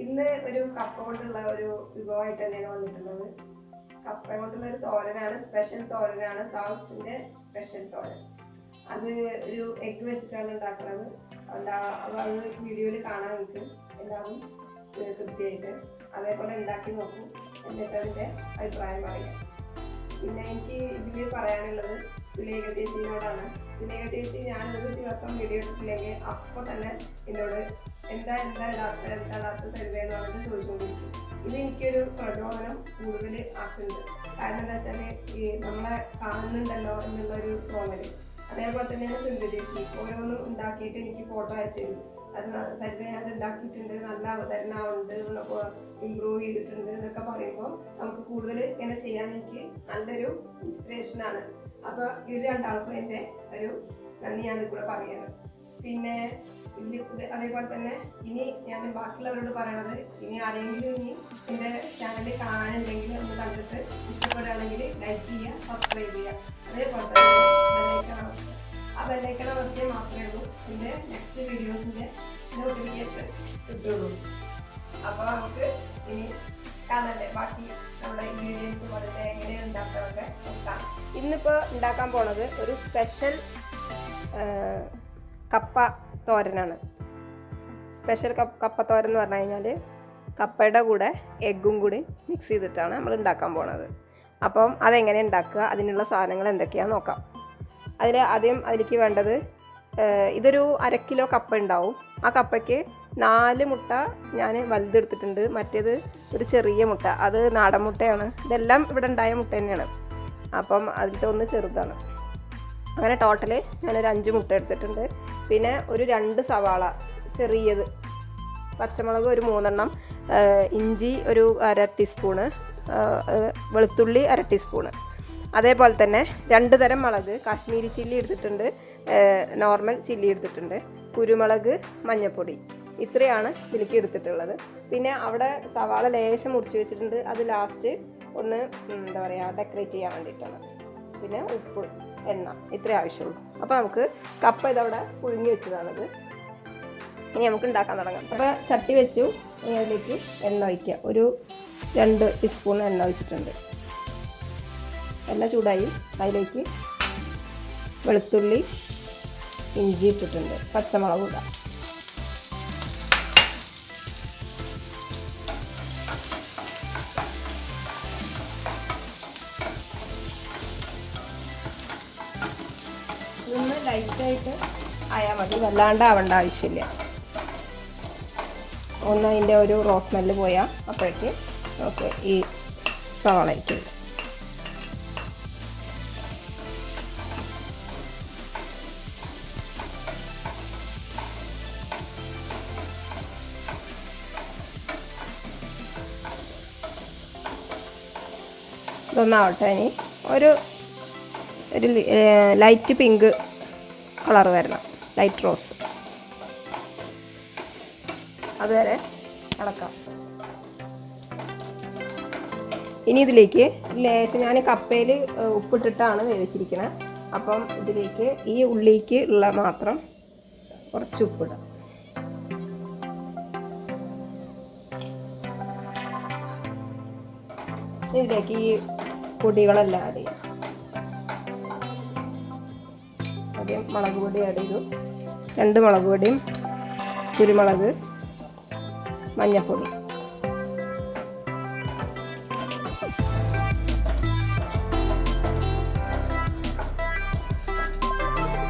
ഇന്ന് ഒരു കപ്പ കൊണ്ടുള്ള ഒരു വിഭവമായിട്ട് തന്നെയാണ് വന്നിട്ടുള്ളത്. കപ്പ കൊണ്ടുള്ള ഒരു തോരനാണ്, സ്പെഷ്യൽ തോരനാണ്, സാവ്സിന്റെ സ്പെഷ്യൽ തോരൻ. അത് ഒരു എഗ്ഗ് വെച്ചിട്ടാണ് ഉണ്ടാക്കുന്നത്. അത് വീഡിയോയിൽ കാണാൻ നിങ്ങൾക്ക് എല്ലാവരും കൃത്യമായിട്ട് അതേപോലെ ഉണ്ടാക്കി നോക്കും, എന്നിട്ട് അതിൻ്റെ അഭിപ്രായം പറയാം. പിന്നെ എനിക്ക് ഇതിൽ പറയാനുള്ളത് സുലേഖ ചേച്ചിയോടാണ്. സുലേഖ ചേച്ചി ഞാൻ ഒരു ദിവസം വീഡിയോ എടുത്തില്ലെങ്കിൽ അപ്പോൾ തന്നെ എന്നോട് എന്താ ഇടാത്ത സരിതയെന്ന് പറഞ്ഞിട്ട് ചോദിച്ചുകൊണ്ടിരിക്കും. ഇത് എനിക്കൊരു പ്രചോദനം കൂടുതൽ ആക്കുന്നുണ്ട്. കാരണം എന്താ വെച്ചാൽ ഈ നമ്മളെ കാണുന്നുണ്ടല്ലോ എന്നുള്ളൊരു തോന്നല്. അതേപോലെ തന്നെയാണ് സുനിത ചേച്ചി ഓരോന്നും ഉണ്ടാക്കിയിട്ട് എനിക്ക് ഫോട്ടോ അയച്ചു തരും. അത് സരിത അത് ഉണ്ടാക്കിയിട്ടുണ്ട്, നല്ല അവതരണമുണ്ട്, ഇമ്പ്രൂവ് ചെയ്തിട്ടുണ്ട് എന്നൊക്കെ പറയുമ്പോൾ നമുക്ക് കൂടുതൽ ഇങ്ങനെ ചെയ്യാൻ എനിക്ക് നല്ലൊരു ഇൻസ്പിറേഷനാണ്. അപ്പോൾ ഇവർ രണ്ടാൾക്കും എൻ്റെ ഒരു നന്ദി ഞാൻ കൂടെ പറയാണ്. പിന്നെ അതേപോലെ തന്നെ ഇനി ഞാൻ ബാക്കിയുള്ളവരോട് പറയണത്, ഇനി ആരെങ്കിലും ഇനി എൻ്റെ ചാനൽ കാണാനുണ്ടെങ്കിൽ ഒന്ന് കണ്ടിട്ട് ഇഷ്ടപ്പെടുകയാണെങ്കിൽ ലൈക്ക് ചെയ്യുക, സബ്സ്ക്രൈബ് ചെയ്യുക. അതേപോലെ തന്നെ ആ ബെല്ലൈക്കൺ അമർത്തിയാൽ മാത്രമേ ഉള്ളൂ എൻ്റെ നെക്സ്റ്റ് വീഡിയോസിൻ്റെ നോട്ടിഫിക്കേഷൻ കിട്ടുള്ളൂ. അപ്പോൾ നമുക്ക് ഇനി കാണല്ലേ ബാക്കി നമ്മുടെ ഇൻഗ്രീഡിയൻസും അതിൻ്റെ എങ്ങനെയാണ് ഉണ്ടാക്കാനൊക്കെ നോക്കാം. ഇന്നിപ്പോൾ ഉണ്ടാക്കാൻ പോണത് ഒരു സ്പെഷ്യൽ കപ്പ തോരനാണ്. സ്പെഷ്യൽ കപ്പ തോരൻ എന്ന് പറഞ്ഞു കഴിഞ്ഞാൽ കപ്പയുടെ കൂടെ എഗ്ഗും കൂടി മിക്സ് ചെയ്തിട്ടാണ് നമ്മൾ ഉണ്ടാക്കാൻ പോണത്. അപ്പം അതെങ്ങനെ ഉണ്ടാക്കുക, അതിനുള്ള സാധനങ്ങൾ എന്തൊക്കെയാണെന്ന് നോക്കാം. അതിലേക്ക് വേണ്ടത്, ഇതൊരു 1/2 കിലോ കപ്പ ഉണ്ടാവും. ആ കപ്പയ്ക്ക് 4 മുട്ട ഞാൻ വലുതെടുത്തിട്ടുണ്ട്, മറ്റേത് ഒരു ചെറിയ മുട്ട, അത് നാടൻ മുട്ടയാണ്. ഇതെല്ലാം ഇവിടെ ഉണ്ടായ മുട്ട തന്നെയാണ്. അപ്പം അതിലത്തെ ഒന്ന് ചെറുതാണ്. അങ്ങനെ ടോട്ടല് ഞാനൊരു 5 മുട്ട എടുത്തിട്ടുണ്ട്. പിന്നെ ഒരു 2 സവാള ചെറിയത്, പച്ചമുളക് ഒരു 3 എണ്ണം, ഇഞ്ചി ഒരു 1/2 ടീസ്പൂണ്, വെളുത്തുള്ളി 1/2 ടീസ്പൂണ്. അതേപോലെ തന്നെ 2 തരം മുളക്, കാശ്മീരി ചില്ലി എടുത്തിട്ടുണ്ട്, നോർമൽ ചില്ലി എടുത്തിട്ടുണ്ട്, കുരുമുളക്, മഞ്ഞൾപ്പൊടി. ഇത്രയാണ് ഇതിലേക്ക് എടുത്തിട്ടുള്ളത്. പിന്നെ അവിടെ സവാള ലേശം മുറിച്ച് വെച്ചിട്ടുണ്ട്, അത് ലാസ്റ്റ് ഒന്ന് എന്താ പറയുക ഡെക്കറേറ്റ് ചെയ്യാൻ വേണ്ടിയിട്ടാണ്. പിന്നെ ഉപ്പ്, എണ്ണ, ഇത്രേ ആവശ്യമുള്ളൂ. അപ്പോൾ നമുക്ക് കപ്പ ഇതവിടെ പുഴുങ്ങി വെച്ചതാണത്. ഇനി നമുക്ക് ഉണ്ടാക്കാൻ തുടങ്ങാം. അപ്പോൾ ചട്ടി വെച്ചു, അതിലേക്ക് എണ്ണ ഒഴിക്കുക. ഒരു 2 ടീസ്പൂൺ എണ്ണ ഒഴിച്ചിട്ടുണ്ട്. എണ്ണ ചൂടായി അതിലേക്ക് വെളുത്തുള്ളി, ഇഞ്ചി ഇട്ടിട്ടുണ്ട്, പച്ചമുളക് ഇടാം. ഇതൊന്ന് ലൈറ്റായിട്ട് ആയാൽ മതി, വല്ലാണ്ട് ആവേണ്ട ആവശ്യമില്ല. ഒന്ന് അതിൻ്റെ ഒരു റോസ് സ്മെല്ല് പോയാൽ അപ്പോഴേക്ക് നമുക്ക് ഈ സവാളയ്ക്ക് ഇതൊന്നാവട്ടെ. ഇനി ഒരു ലൈറ്റ് പിങ്ക് കളർ വരണം, ലൈറ്റ് റോസ്, അതുവരെ ഇളക്കാം. ഇനി ഇതിലേക്ക് ലേശം ഞാൻ കപ്പയിൽ ഉപ്പിട്ടിട്ടാണ് വേവിച്ചിരിക്കുന്നത്. അപ്പം ഇതിലേക്ക് ഈ ഉള്ളിക്ക് ഉള്ള മാത്രം കുറച്ച് ഉപ്പിടാം. ഇതിലേക്ക് ഈ പൊടികളെല്ലാം ആഡ് ചെയ്യാം. ആദ്യം മുളക് പൊടി ആഡ് ചെയ്തു, 2 മുളക് പൊടിയും, കുരുമുളക്, മഞ്ഞൾപ്പൊടി.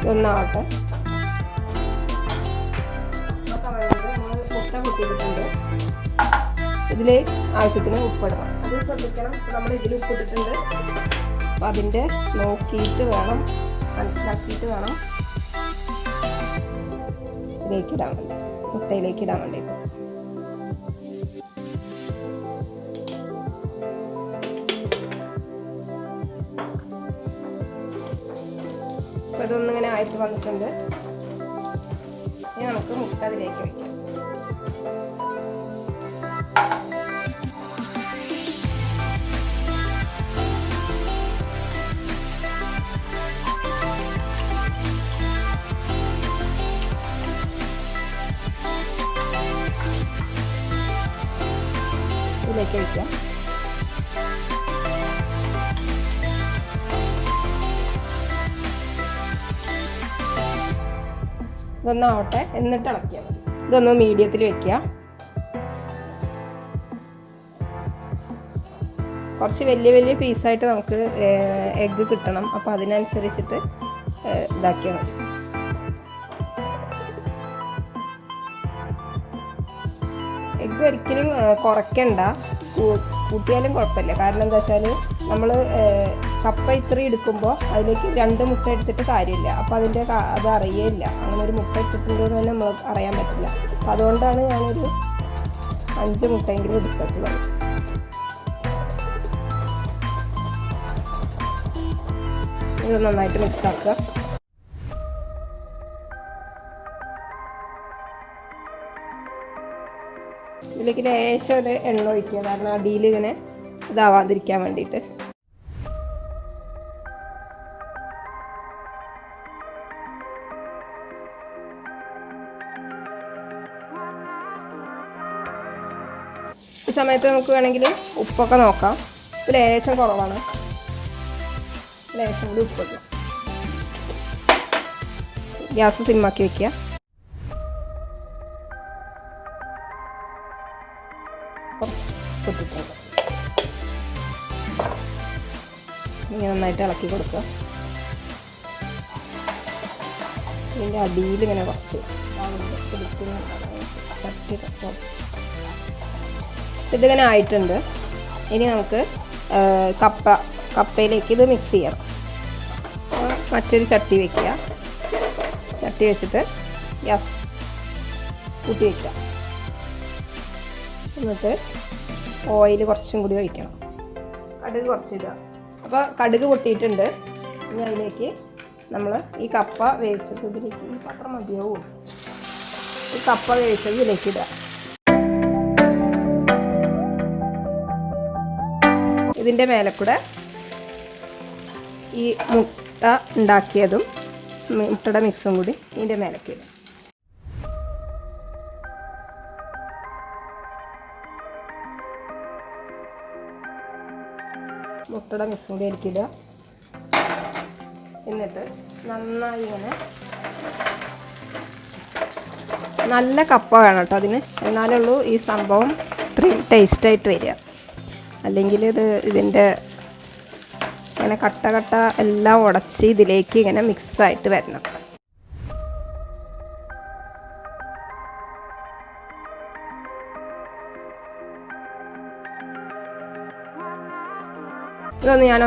ഇതൊന്നാവട്ടെ. മുട്ട പൊട്ടിയിട്ടുണ്ട്, ഇതിൽ ആവശ്യത്തിന് ഉപ്പിടണം. അത് ശ്രദ്ധിക്കണം, നമ്മൾ ഇതിൽ ഉപ്പിട്ടിട്ടുണ്ട്. അപ്പം അതിൻ്റെ നോക്കിയിട്ട് വേണം, മനസ്സിലാക്കിയിട്ട് വേണം ഇതിലേക്ക് ഇടാൻ വേണ്ടി, മുട്ടയിലേക്ക് ഇടാൻ വേണ്ടിയിട്ട്. അപ്പോൾ ഇതൊന്നിങ്ങനെ ആയിട്ട് വന്നിട്ടുണ്ട്. ഇനി നമുക്ക് മുട്ട അതിലേക്ക് വയ്ക്കാം. ഇതിലേക്ക് ഒഴിക്കാം. ഇതൊന്നാവട്ടെ, എന്നിട്ട് ഇളക്കിയാൽ മതി. ഇതൊന്ന് മീഡിയത്തിൽ വെക്കുക. കുറച്ച് വലിയ വലിയ പീസായിട്ട് നമുക്ക് എഗ്ഗ് കിട്ടണം. അപ്പോൾ അതിനനുസരിച്ചിട്ട് ഇതാക്കിയാൽ മതി. എഗ്ഗ് ഒരിക്കലും കുറയ്ക്കണ്ട, കൂട്ടിയാലും കുഴപ്പമില്ല. കാരണം എന്താ വെച്ചാൽ നമ്മൾ കപ്പ ഇത്രയും എടുക്കുമ്പോൾ അതിലേക്ക് 2 മുട്ട എടുത്തിട്ട് കാര്യമില്ല. അപ്പോൾ അത് അറിയില്ല. അങ്ങനെ ഒരു മുട്ട ഇട്ടിട്ടുണ്ടോ എന്ന് തന്നെ നമ്മൾ അറിയാൻ പറ്റില്ല. അപ്പോൾ അതുകൊണ്ടാണ് ഞാനൊരു 5 മുട്ടയെങ്കിലും എടുത്തിട്ടുള്ളത്. ഇത് നന്നായിട്ട് മിക്സ് ആക്കുക. ഇതിലേക്ക് ലേശം ഒരു എണ്ണ ഒഴിക്കുക. കാരണം അടിയിൽ ഇങ്ങനെ ഇതാവാതിരിക്കാൻ വേണ്ടിയിട്ട്. ഈ സമയത്ത് നമുക്ക് വേണമെങ്കിൽ ഉപ്പൊക്കെ നോക്കാം. ഇത് ലേശം കുറവാണ്. ലേശം കൂടി ഉപ്പിടുക. ഗ്യാസ് സിമ്മാക്കി വയ്ക്കുക. ഇനി നന്നായിട്ട് ഇളക്കി കൊടുക്കുക. ഇതിൻ്റെ അടിയിൽ ഇങ്ങനെ കുറച്ച് ഇതിങ്ങനെ ആയിട്ടുണ്ട്. ഇനി നമുക്ക് കപ്പയിലേക്ക് ഇത് മിക്സ് ചെയ്യണം. മറ്റൊരു ചട്ടി വയ്ക്കുക. ചട്ടി വെച്ചിട്ട് ഗ്യാസ് കൂട്ടി വയ്ക്കുക. എന്നിട്ട് ഓയിൽ കുറച്ചും കൂടി ഒഴിക്കണം. കടുക് കുറച്ചിടുക. അപ്പോൾ കടുക് പൊട്ടിയിട്ടുണ്ട്. ഇനി അതിലേക്ക് നമ്മൾ ഈ കപ്പ വേവിച്ചത് ഇതിലേക്ക്, ഈ പാത്രം മതിയാവും, ഈ കപ്പ വേവിച്ചത് ഇതിലേക്ക് ഇടുക. ഇതിൻ്റെ മേലെ കൂടെ ഈ മുട്ട ഉണ്ടാക്കിയതും മുട്ടയുടെ മിക്സും കൂടി ഇതിൻ്റെ മേലേക്ക് ഇടുക. മുട്ടയുടെ മിക്സും കൂടി ഇരിക്കിടുക. എന്നിട്ട് നന്നായി ഇങ്ങനെ, നല്ല കപ്പ വേണം കേട്ടോ അതിന്, എന്നാലേ ഉള്ളൂ ഈ സംഭവം ഇത്രയും ടേസ്റ്റായിട്ട് വരിക. അല്ലെങ്കിൽ ഇതിൻ്റെ ഇങ്ങനെ കട്ട എല്ലാം ഉടച്ച് ഇതിലേക്ക് ഇങ്ങനെ മിക്സായിട്ട് വരണം. ഇതൊന്ന് ഞാൻ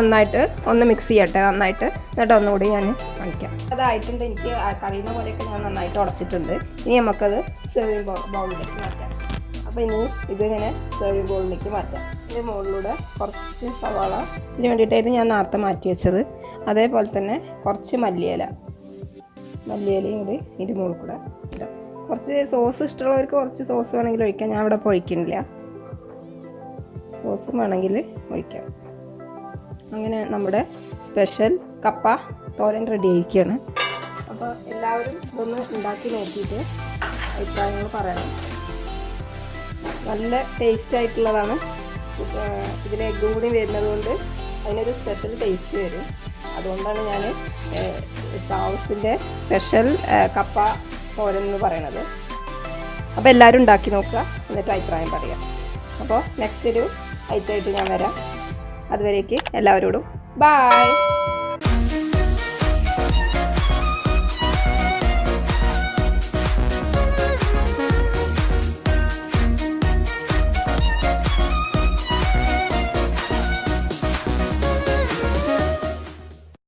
ഒന്ന് മിക്സ് ചെയ്യട്ടെ നന്നായിട്ട്. എന്നിട്ട് ഒന്നുകൂടി ഞാൻ കാണിക്കാം. അതായിട്ടുണ്ട്. എനിക്ക് കഴിയുന്ന പോലെയൊക്കെ ഞാൻ നന്നായിട്ട് ഉടച്ചിട്ടുണ്ട്. ഇനി നമുക്കത് സെർവിങ് ബൗളിലേക്ക് മാറ്റാം. അപ്പോൾ ഇനി ഇതിങ്ങനെ സെർവിങ് ബൗളിലേക്ക് മാറ്റാം. ഇതിൻ്റെ മുകളിലൂടെ കുറച്ച് സവാള, ഇതിന് വേണ്ടിയിട്ടായിരുന്നു ഞാൻ നേരത്തെ മാറ്റി വെച്ചത്. അതേപോലെ തന്നെ കുറച്ച് മല്ലിയിലയും കൂടി ഇതിൻ്റെ മുകളിൽ കൂടെ ഇടാം. കുറച്ച് സോസ് ഇഷ്ടമുള്ളവർക്ക് കുറച്ച് സോസ് വേണമെങ്കിൽ ഒഴിക്കാം. ഞാൻ ഇവിടെ ഒഴിക്കുന്നില്ല. സോസും വേണമെങ്കിൽ ഒഴിക്കാം. അങ്ങനെ നമ്മുടെ സ്പെഷ്യൽ കപ്പ തോരൻ റെഡി ആയിരിക്കുകയാണ്. അപ്പോൾ എല്ലാവരും ഇതൊന്ന് ഉണ്ടാക്കി നോക്കിയിട്ട് അഭിപ്രായങ്ങൾ പറയണം. നല്ല ടേസ്റ്റ് ആയിട്ടുള്ളതാണ്. ഇതിൽ എഗ്ഗും കൂടി വരുന്നത് കൊണ്ട് അതിനൊരു സ്പെഷ്യൽ ടേസ്റ്റ് വരും. അതുകൊണ്ടാണ് ഞാൻ സാവ്സിൻ്റെ സ്പെഷ്യൽ കപ്പ തോരൻ എന്ന് പറയുന്നത്. അപ്പോൾ എല്ലാവരും ഉണ്ടാക്കി നോക്കുക, എന്നിട്ട് അഭിപ്രായം പറയാം. അപ്പോൾ നെക്സ്റ്റ് ഒരു ഐറ്റമായിട്ട് ഞാൻ വരാം. അതുവരേക്ക് എല്ലാവരോടും ബൈ.